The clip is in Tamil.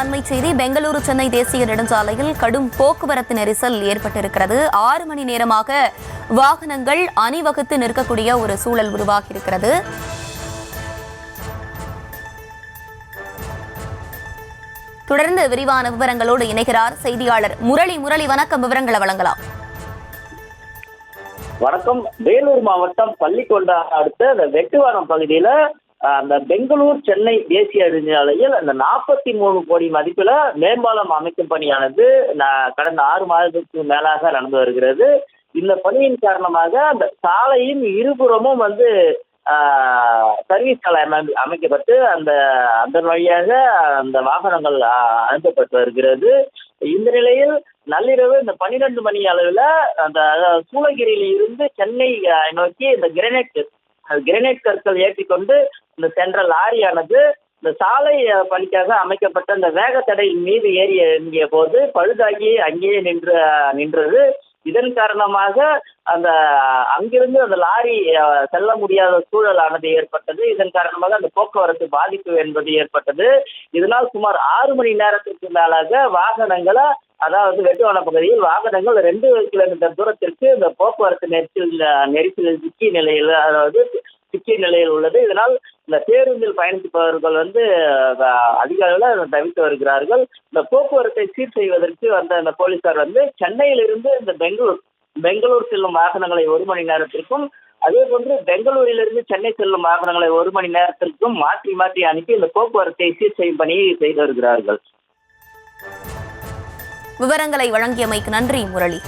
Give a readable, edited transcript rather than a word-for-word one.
அண்மை செய்தி. பெங்களூரு சென்னை தேசிய நெடுஞ்சாலையில் கடும் போக்குவரத்து நெரிசல் ஏற்பட்டிருக்கிறது. 6 மணி நேரமாக வாகனங்கள் அணிவகுத்து நிற்கக்கூடிய ஒரு சூழல் உருவாகி இருக்கிறது. தொடர்ந்து விரிவான விவரங்களோடு இணைகிறார் செய்தியாளர் முரளி. வணக்கம், விவரங்களை வழங்கலாம். வணக்கம். வேலூர் மாவட்டம் பள்ளிக்கொண்டா அடுத்த வெட்டுவானம் பகுதியில அந்த பெங்களூர் சென்னை தேசிய நெடுஞ்சாலையில் அந்த 43 கோடி மதிப்புல மேம்பாலம் அமைக்கும் பணியானது கடந்த 6 மாதத்துக்கு மேலாக நடந்து வருகிறது. இந்த பணியின் காரணமாக அந்த சாலையின் இருபுறமும் சர்வீஸ் சாலை அமைக்கப்பட்டு அதன் வழியாக அந்த வாகனங்கள் அனுப்பப்பட்டு வருகிறது. இந்த நிலையில் நள்ளிரவு இந்த 12 மணி அளவில் அந்த சூளகிரியில் இருந்து சென்னை நோக்கி இந்த கிரனைட் கற்கள் ஏற்றிக்கொண்டு இந்த சென்ற லாரியானது இந்த சாலை பணிக்காக அமைக்கப்பட்ட அந்த வேக தடையின் மீது ஏறி இறங்கிய போது பழுதாகி அங்கேயே நின்றது. இதன் காரணமாக அங்கிருந்து அந்த லாரி செல்ல முடியாத சூழலானது ஏற்பட்டது. இதன் காரணமாக அந்த போக்குவரத்து பாதிப்பு என்பது ஏற்பட்டது. இதனால் சுமார் 6 மணி நேரத்திற்கு மேலாக வாகனங்களை, அதாவது வெட்டுவான பகுதியில் வாகனங்கள் 2 கிலோமீட்டர் தூரத்திற்கு இந்த போக்குவரத்து நெரிசலில் சிக்கிய நிலையில் உள்ளது. இதனால் இந்த பேருந்தில் பயணிப்பவர்கள் அதிக அளவில் தவித்து வருகிறார்கள். இந்த போக்குவரத்தை சீர் செய்வதற்கு அந்த போலீசார் சென்னையிலிருந்து இந்த பெங்களூர் செல்லும் வாகனங்களை 1 மணி நேரத்திற்கும், அதே போன்று பெங்களூரிலிருந்து சென்னை செல்லும் வாகனங்களை 1 மணி நேரத்திற்கும் மாற்றி அனுப்பி இந்த போக்குவரத்தை சீர் செய்யும் பணியை செய்து வருகிறார்கள். விவரங்களை வழங்கியமைக்கு நன்றி முரளி.